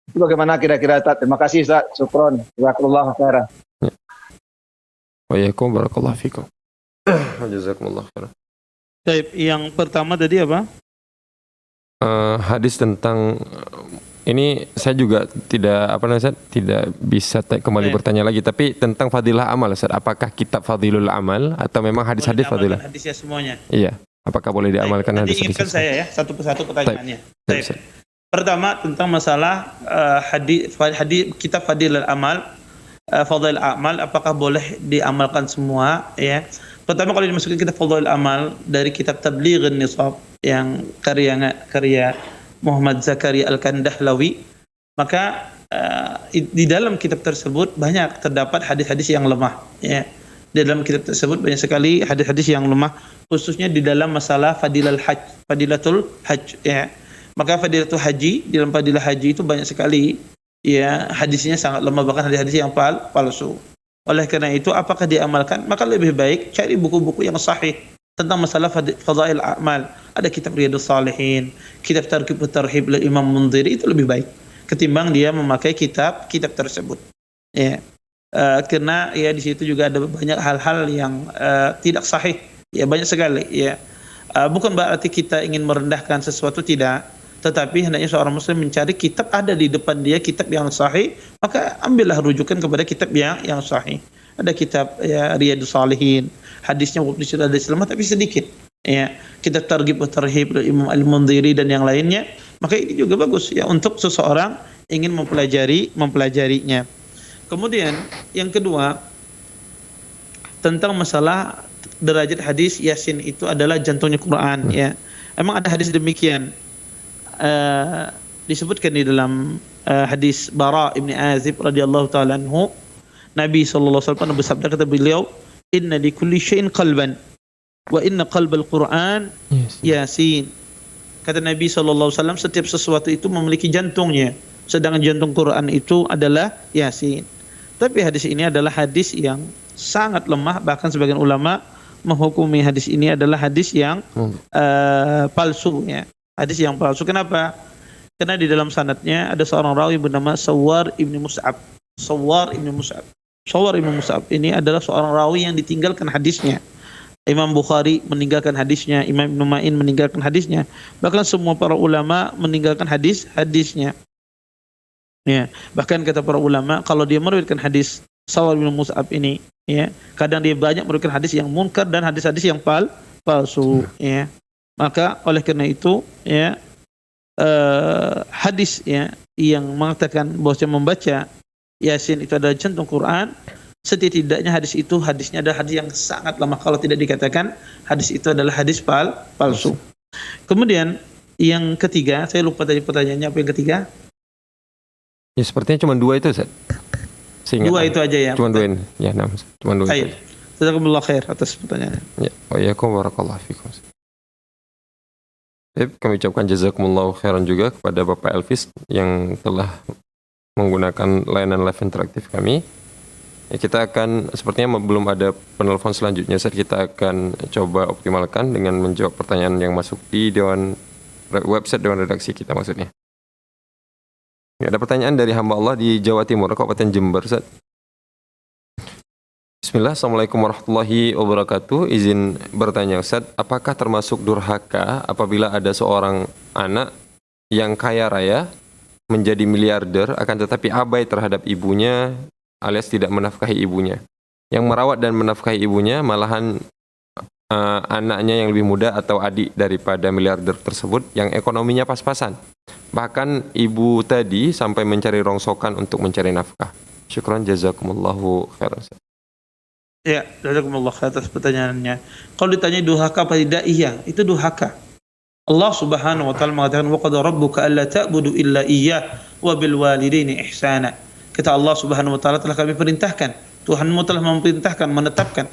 itu bagaimana kira-kira, Ustaz? Terima kasih, Ustaz. Syukron. Jazakallahu khairan. Waalaikumsalam barakallahu fikum. Jazakumullah khairan. Baik, yang pertama tadi apa? Hadis tentang ini saya juga tidak tidak bisa kembali bertanya lagi, tapi tentang fadilah amal, Ustaz. Apakah kitab Fadilul Amal atau memang hadis-hadis fadilah? Hadisnya semuanya. Iya. Apakah boleh diamalkan Nanti hadis-hadis? ingatkan saya ya satu persatu pertanyaannya. Baik. Pertama tentang masalah hadis kitab Fadilul Amal, Fadail Amal, apakah boleh diamalkan semua ya? Pertama, kalau dimasukkan kitab Fadail Amal dari kitab Tablighun Nisab yang karya Muhammad Zakaria Al-Kandahlawi, maka di dalam kitab tersebut banyak terdapat hadis-hadis yang lemah ya. Di dalam kitab tersebut banyak sekali hadis-hadis yang lemah, khususnya di dalam masalah fadilatul hajj ya. Maka fadilatul haji, di dalam fadilah haji itu banyak sekali ya hadisnya sangat lemah, bahkan hadis-hadis yang palsu. Oleh karena itu, apakah diamalkan? Maka lebih baik cari buku-buku yang sahih tentang masalah fadail amal. Ada kitab Riyadhus Shalihin, kitab Targhib wa Tarhib oleh Imam Mundhiri, itu lebih baik ketimbang dia memakai kitab tersebut. Ya. Karena ya di situ juga ada banyak hal-hal yang tidak sahih. Ya, banyak sekali ya. Bukan berarti kita ingin merendahkan sesuatu, tidak, tetapi hendaknya seorang muslim mencari kitab, ada di depan dia kitab yang sahih, maka ambillah rujukan kepada kitab yang sahih. Ada kitab ya Riyadhus Shalihin, hadisnya walaupun sudah ada selama tapi sedikit. Ya, kitab Targhib wa Tarhib Imam Al-Mundhiri dan yang lainnya, maka ini juga bagus ya untuk seseorang ingin mempelajarinya. Kemudian yang kedua tentang masalah derajat hadis Yasin itu adalah jantungnya Quran ya. Emang ada hadis demikian. Disebutkan di dalam hadis Bara ibn Azib radhiyallahu taala anhu, Nabi sallallahu alaihi wasallam bersabda, kata beliau, inna li kulli syai'in qalban wa inna qalbal Quran Yasin. Kata Nabi sallallahu alaihi wasallam, setiap sesuatu itu memiliki jantungnya, sedangkan jantung Quran itu adalah Yasin. Tapi hadis ini adalah hadis yang sangat lemah, bahkan sebagian ulama menghukumi hadis ini adalah hadis yang palsu ya. Hadis yang palsu. Kenapa? Karena di dalam sanadnya ada seorang rawi bernama Sawwar ibn Mus'ab. Sawwar ibn Mus'ab ini adalah seorang rawi yang ditinggalkan hadisnya. Imam Bukhari meninggalkan hadisnya, Imam Ibnu Ma'in meninggalkan hadisnya, bahkan semua para ulama meninggalkan hadisnya. Ya, bahkan kata para ulama, kalau dia meriwayatkan hadis Sawwar bin Mus'ab ini, ya, kadang dia banyak meriwayatkan hadis yang munkar dan hadis-hadis yang palsu, ya. Maka oleh karena itu, ya, hadis ya yang mengatakan bahwasanya membaca Yasin itu adalah jantung Quran, setidaknya hadisnya adalah hadis yang sangat lemah kalau tidak dikatakan hadis itu adalah hadis palsu. Kemudian yang ketiga, saya lupa tadi pertanyaannya apa yang ketiga? Ya sepertinya cuma 2 itu, Ustaz. Seingat Dua aku. itu aja ya. Cuma 2 ini. Ya, cuma 2 Baik. itu. Jazakumullah khair atas pertanyaannya. Ya, barakallahu fikum. Baik, kami ucapkan jazakumullahu khairan juga kepada Bapak Elvis yang telah menggunakan layanan live interaktif kami. Ya, kita akan, sepertinya belum ada penelpon selanjutnya, Ustaz. Kita akan coba optimalkan dengan menjawab pertanyaan yang masuk di website Dewan Redaksi kita maksudnya. Ya, ada pertanyaan dari hamba Allah di Jawa Timur, Kabupaten Jember, Ustaz. Bismillah, Assalamualaikum warahmatullahi wabarakatuh. Izin bertanya, Ustaz, apakah termasuk durhaka apabila ada seorang anak yang kaya raya menjadi miliarder akan tetapi abai terhadap ibunya alias tidak menafkahi ibunya? Yang merawat dan menafkahi ibunya malahan anaknya yang lebih muda atau adik daripada miliarder tersebut yang ekonominya pas-pasan. Bahkan ibu tadi sampai mencari rongsokan untuk mencari nafkah. Syukran, jazakumullahu khairan. Ya, jazakumullah khair atas pertanyaannya. Kalau ditanya durhaka apa tidak? Iya, itu durhaka. Allah Subhanahu wa taala mengatakan wa qad rabbuka alla ta'budu illa iyyah wa bil walidaini ihsana. Kata Allah Subhanahu wa taala, telah kami perintahkan, Tuhanmu telah memerintahkan, menetapkan,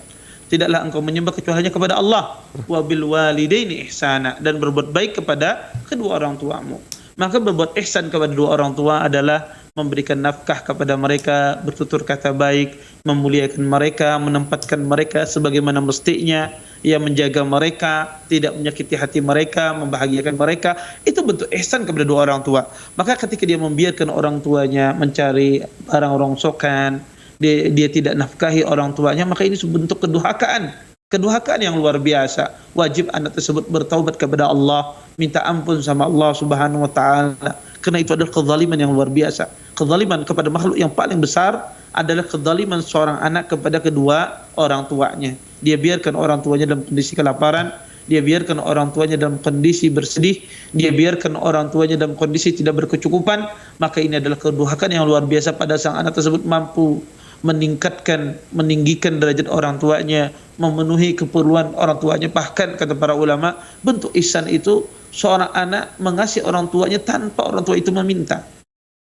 tidaklah engkau menyembah kecuali hanya kepada Allah, wa bil walidaini ihsana, dan berbuat baik kepada kedua orang tuamu. Maka berbuat ihsan kepada dua orang tua adalah memberikan nafkah kepada mereka, bertutur kata baik, memuliakan mereka, menempatkan mereka sebagaimana mestinya, ia menjaga mereka, tidak menyakiti hati mereka, membahagiakan mereka. Itu bentuk ihsan kepada dua orang tua. Maka ketika dia membiarkan orang tuanya mencari barang rongsokan, dia tidak nafkahi orang tuanya, maka ini bentuk kedurhakaan. Kedurhakaan yang luar biasa. Wajib anak tersebut bertaubat kepada Allah, minta ampun sama Allah Subhanahu wa taala. Karena itu adalah kezaliman yang luar biasa. Kezaliman kepada makhluk yang paling besar adalah kezaliman seorang anak kepada kedua orang tuanya. Dia biarkan orang tuanya dalam kondisi kelaparan, dia biarkan orang tuanya dalam kondisi bersedih, dia biarkan orang tuanya dalam kondisi tidak berkecukupan, maka ini adalah kedurhakaan yang luar biasa pada sang anak tersebut mampu meninggikan derajat orang tuanya, memenuhi keperluan orang tuanya. Bahkan kata para ulama, bentuk ihsan itu seorang anak mengasihi orang tuanya tanpa orang tua itu meminta.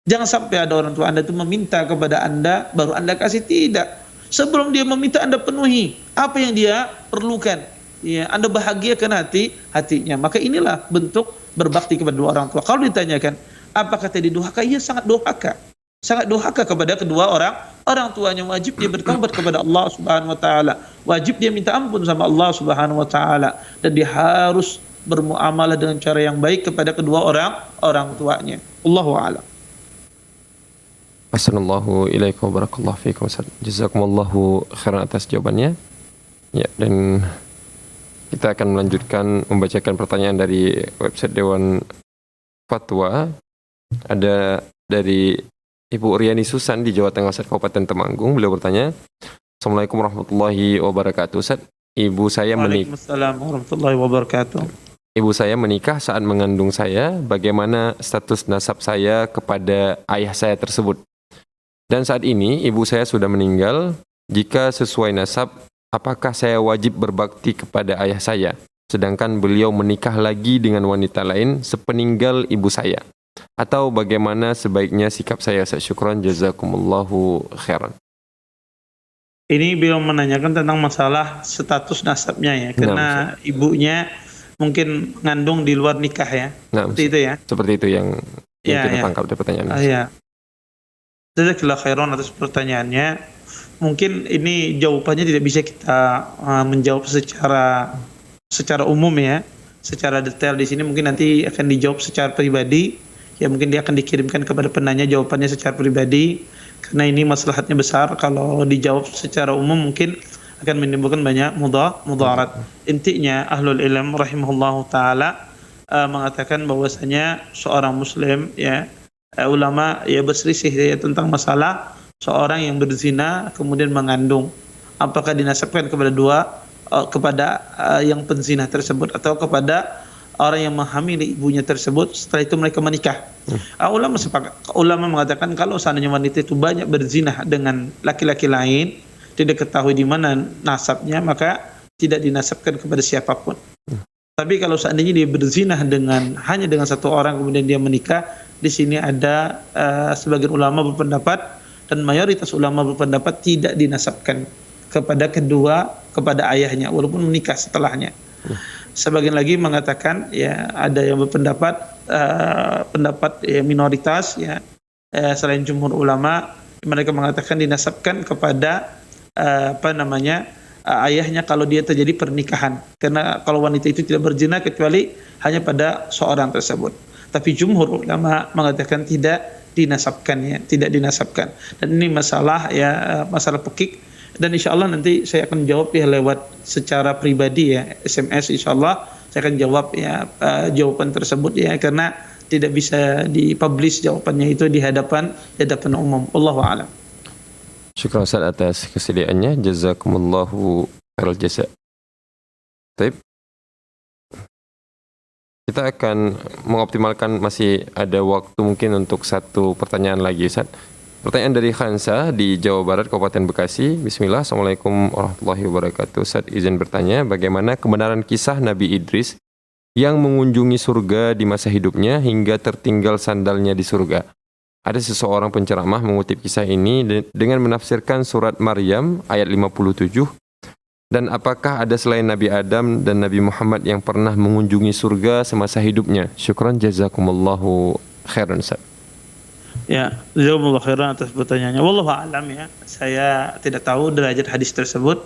Jangan sampai ada orang tua Anda itu meminta kepada Anda baru Anda kasih, tidak. Sebelum dia meminta Anda penuhi apa yang dia perlukan. Ya, Anda bahagiakan hatinya. Maka inilah bentuk berbakti kepada dua orang tua. Kalau ditanyakan apakah tadi durhaka? Iya, sangat durhaka. Sangat durhaka kepada kedua orang tuanya. Wajib dia bertaubat kepada Allah Subhanahu wa taala. Wajib dia minta ampun sama Allah Subhanahu wa taala, dan dia harus bermuamalah dengan cara yang baik kepada kedua orang tuanya. Allahu a'lam. Assalamualaikum ilaikum barakallahu fiikum. Jazakumullahu khairan atas jawabannya. Ya, dan kita akan melanjutkan membacakan pertanyaan dari website Dewan Fatwa. Ada dari Ibu Riani Susan di Jawa Tengah, Ustaz, Kabupaten Temanggung. Beliau bertanya, Assalamualaikum warahmatullahi wabarakatuh. Ustaz, ibu saya menikah. Waalaikumsalam warahmatullahi wabarakatuh. Ibu saya menikah saat mengandung saya. Bagaimana status nasab saya kepada ayah saya tersebut? Dan saat ini ibu saya sudah meninggal. Jika sesuai nasab, apakah saya wajib berbakti kepada ayah saya? Sedangkan beliau menikah lagi dengan wanita lain sepeninggal ibu saya. Atau bagaimana sebaiknya sikap saya? Syukran, jazakumullahu khairan. Ini beliau menanyakan tentang masalah status nasabnya ya, karena ibunya mungkin ngandung di luar nikah ya. Nah, seperti itu ya. Seperti itu yang kita tangkap dari pertanyaan. Ya. Jazakallahu khairan atas pertanyaannya. Mungkin ini jawabannya tidak bisa kita menjawab secara umum ya, secara detail di sini. Mungkin nanti akan dijawab secara pribadi. Ya, mungkin dia akan dikirimkan kepada penanya jawabannya secara pribadi, karena ini maslahatnya besar. Kalau dijawab secara umum mungkin akan menimbulkan banyak mudarat. Intinya ahlul ilm rahimahullahu taala mengatakan bahwasanya seorang muslim ya, ulama ya berselisih ya tentang masalah seorang yang berzina kemudian mengandung, apakah dinasabkan kepada yang penzina tersebut atau kepada orang yang menghamili ibunya tersebut, setelah itu mereka menikah. Ulama mengatakan kalau seandainya wanita itu banyak berzina dengan laki-laki lain, tidak ketahui di mana nasabnya, maka tidak dinasabkan kepada siapapun. Tapi kalau seandainya dia berzina hanya dengan satu orang kemudian dia menikah, di sini ada sebagian ulama berpendapat dan mayoritas ulama berpendapat tidak dinasabkan kepada ayahnya walaupun menikah setelahnya. Sebagian lagi mengatakan ya ada yang berpendapat pendapat ya, minoritas ya selain jumhur ulama, mereka mengatakan dinasabkan kepada ayahnya kalau dia terjadi pernikahan, karena kalau wanita itu tidak berzina kecuali hanya pada seorang tersebut. Tapi jumhur ulama mengatakan tidak dinasabkan. Dan ini masalah pekik, dan insyaallah nanti saya akan jawab ya lewat secara pribadi ya, SMS insyaallah saya akan jawab ya jawaban tersebut ya, karena tidak bisa dipublish jawabannya itu di hadapan umum. Wallahu a'lam. Syukran Ustaz atas kesediaannya. Jazakumullahu khairal jasa. Baik. Kita akan mengoptimalkan, masih ada waktu mungkin untuk satu pertanyaan lagi Ustaz. Pertanyaan dari Khansa di Jawa Barat, Kabupaten Bekasi. Bismillah, Assalamualaikum warahmatullahi wabarakatuh. Ustaz izin bertanya, bagaimana kebenaran kisah Nabi Idris yang mengunjungi surga di masa hidupnya hingga tertinggal sandalnya di surga? Ada seseorang penceramah mengutip kisah ini dengan menafsirkan surat Maryam ayat 57. Dan apakah ada selain Nabi Adam dan Nabi Muhammad yang pernah mengunjungi surga semasa hidupnya? Syukran, jazakumullahu khairan Ustaz. Ya, jazakumullahu khairan atas pertanyaannya. Wallahu a'lam ya. Saya tidak tahu derajat hadis tersebut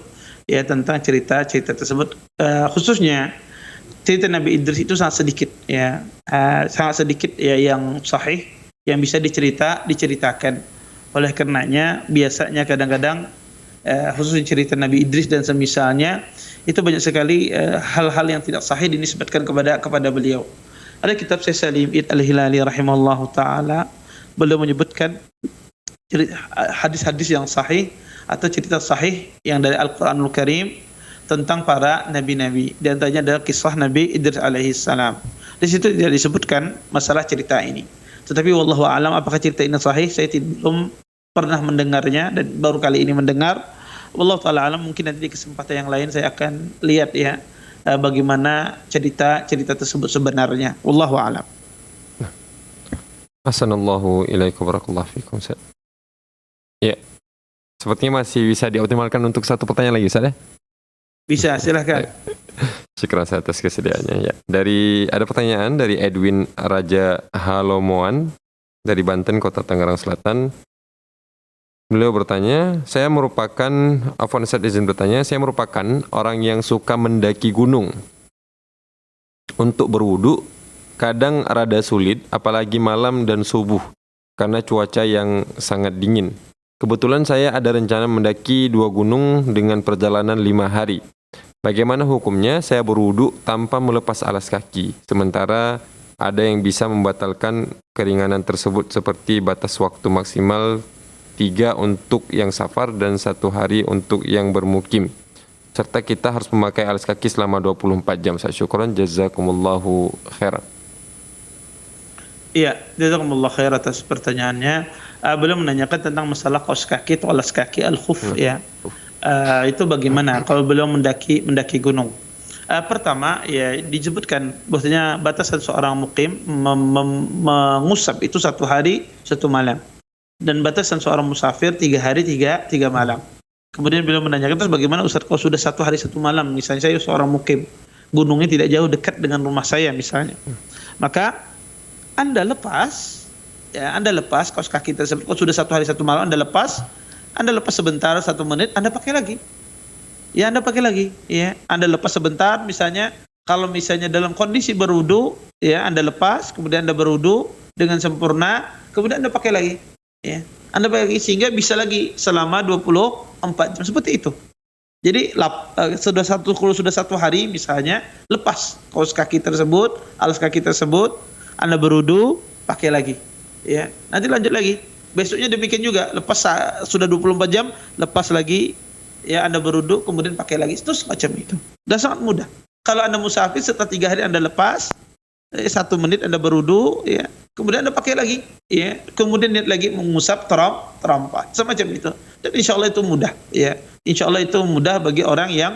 ya tentang cerita tersebut, khususnya cerita Nabi Idris itu sangat sedikit ya. Sangat sedikit ya yang sahih yang bisa diceritakan. Oleh karenanya biasanya kadang-kadang khususnya cerita Nabi Idris dan semisalnya itu banyak sekali hal-hal yang tidak sahih dinisbatkan kepada beliau. Ada kitab Syekh Salim Id Al-Hilali rahimahullahu taala, beliau menyebutkan hadis-hadis yang sahih atau cerita sahih yang dari Al-Qur'anul Karim tentang para nabi-nabi. Di antaranya adalah kisah Nabi Idris alaihi salam. Di situ tidak disebutkan masalah cerita ini. Tetapi wallahu a'lam apakah cerita ini sahih, saya belum pernah mendengarnya dan baru kali ini mendengar. Wallahu taala alam, mungkin nanti di kesempatan yang lain saya akan lihat ya bagaimana cerita tersebut sebenarnya. Wallahu a'lam. Ahsanallahu ilaikum barakallahu fikum Ustaz. Ya. Sepertinya masih bisa dioptimalkan untuk satu pertanyaan lagi Ustaz ya? Bisa, silakan. Syukur atas kesediaannya ya. Ada pertanyaan dari Edwin Raja Halomoan dari Banten, Kota Tangerang Selatan. Beliau bertanya, saya merupakan orang yang suka mendaki gunung. Untuk berwudu kadang rada sulit, apalagi malam dan subuh karena cuaca yang sangat dingin. Kebetulan saya ada rencana mendaki 2 gunung dengan perjalanan 5 hari. Bagaimana hukumnya saya berwudu tanpa melepas alas kaki? Sementara ada yang bisa membatalkan keringanan tersebut seperti batas waktu maksimal 3 untuk yang safar dan 1 hari untuk yang bermukim. Serta kita harus memakai alas kaki selama 24 jam. Syukran, jazakumullahu khairan. Iya, jazakumullahu khairan atas pertanyaannya. Beliau menanyakan tentang masalah kaos kaki atau alas kaki al-khuf ya. Itu bagaimana kalau beliau mendaki gunung? Pertama ya disebutkan bahwasanya batasan seorang mukim mengusap itu 1 hari 1 malam, dan batasan seorang musafir 3 hari 3 malam. Kemudian beliau menanyakan, terus bagaimana Ustaz kalau sudah 1 hari 1 malam, misalnya saya seorang mukim, gunungnya tidak jauh dekat dengan rumah saya misalnya, maka Anda lepas kaos kaki tersebut. Kalau sudah 1 hari 1 malam Anda lepas sebentar 1 menit, Anda pakai lagi. Ya, Anda pakai lagi. Ya, Anda lepas sebentar, misalnya kalau misalnya dalam kondisi berwudu, ya Anda lepas, kemudian Anda berwudu dengan sempurna, kemudian Anda pakai lagi. Ya, Anda pakai lagi sehingga bisa lagi selama 24 jam seperti itu. Jadi kalau sudah 1 hari misalnya, lepas kaos kaki tersebut, alas kaki tersebut, Anda berwudu, pakai lagi. Ya, nanti lanjut lagi. Besoknya demikian juga, lepas sudah 24 jam, lepas lagi, ya Anda berwudu, kemudian pakai lagi. Terus macam itu. Dan sangat mudah. Kalau Anda musafir setelah 3 hari Anda lepas, 1 menit Anda berwudu, ya. Kemudian Anda pakai lagi, ya. Kemudian niat lagi mengusap terompa, semacam itu. Dan insya Allah itu mudah, ya. Insya Allah itu mudah bagi orang yang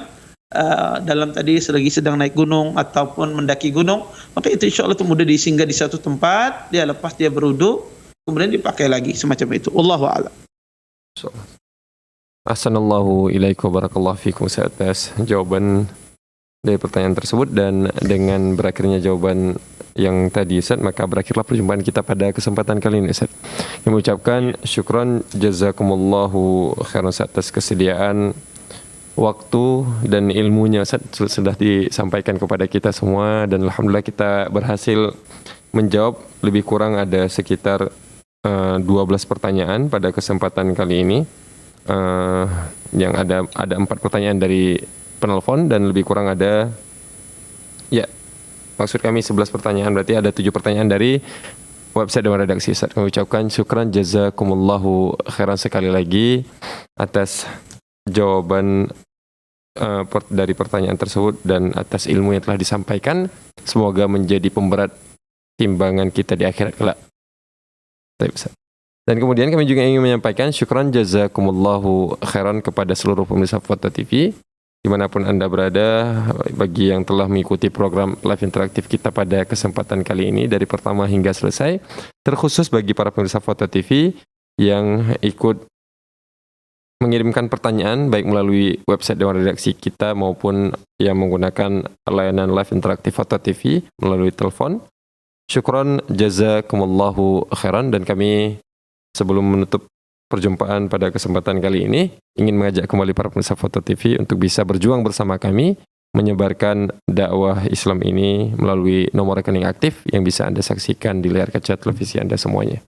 dalam tadi selagi sedang naik gunung ataupun mendaki gunung, maka itu insya Allah itu mudah disinggah di satu tempat, dia lepas dia berwudu, kemudian dipakai lagi, semacam itu. Wallahu a'lam. Ahsanallahu ilaikum barakallahu fikum atas jawaban dari pertanyaan tersebut, dan dengan berakhirnya jawaban yang tadi Ustaz, maka berakhirlah perjumpaan kita pada kesempatan kali ini Ustaz. Kami mengucapkan syukran jazakumullahu khairan atas kesediaan waktu dan ilmunya Ustaz sudah disampaikan kepada kita semua, dan alhamdulillah kita berhasil menjawab lebih kurang ada sekitar 12 pertanyaan pada kesempatan kali ini. Yang ada 4 pertanyaan dari penelpon dan lebih kurang ada, ya maksud kami 11 pertanyaan, berarti ada 7 pertanyaan dari website Dewan Redaksi Ustaz. Kami ucapkan syukran jazakumullahu khairan sekali lagi atas jawaban dari pertanyaan tersebut dan atas ilmu yang telah disampaikan. Semoga menjadi pemberat timbangan kita di akhirat kelak. Dan kemudian kami juga ingin menyampaikan syukran jazakumullahu khairan kepada seluruh pemirsa Foto TV dimanapun Anda berada, bagi yang telah mengikuti program live interaktif kita pada kesempatan kali ini dari pertama hingga selesai, terkhusus bagi para pemirsa Foto TV yang ikut mengirimkan pertanyaan baik melalui website Dewan Redaksi kita maupun yang menggunakan layanan live interaktif Foto TV melalui telepon. Syukron jazakumullahu khairan, dan kami sebelum menutup perjumpaan pada kesempatan kali ini ingin mengajak kembali para pemirsa Foto TV untuk bisa berjuang bersama kami menyebarkan dakwah Islam ini melalui nomor rekening aktif yang bisa Anda saksikan di layar kaca televisi Anda semuanya.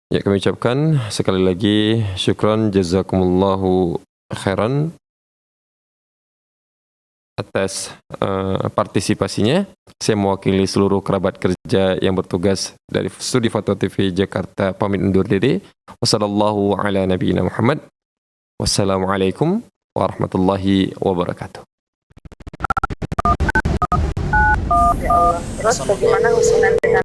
Ya, kami ucapkan sekali lagi syukran jazakumullahu khairan atas partisipasinya. Saya mewakili seluruh kerabat kerja yang bertugas dari Studi Foto TV Jakarta pamit undur diri. Wassallallahu ala nabiyina Muhammad. Wassalamualaikum warahmatullahi wabarakatuh. Ya Allah. Terus bagaimana hubungan dengan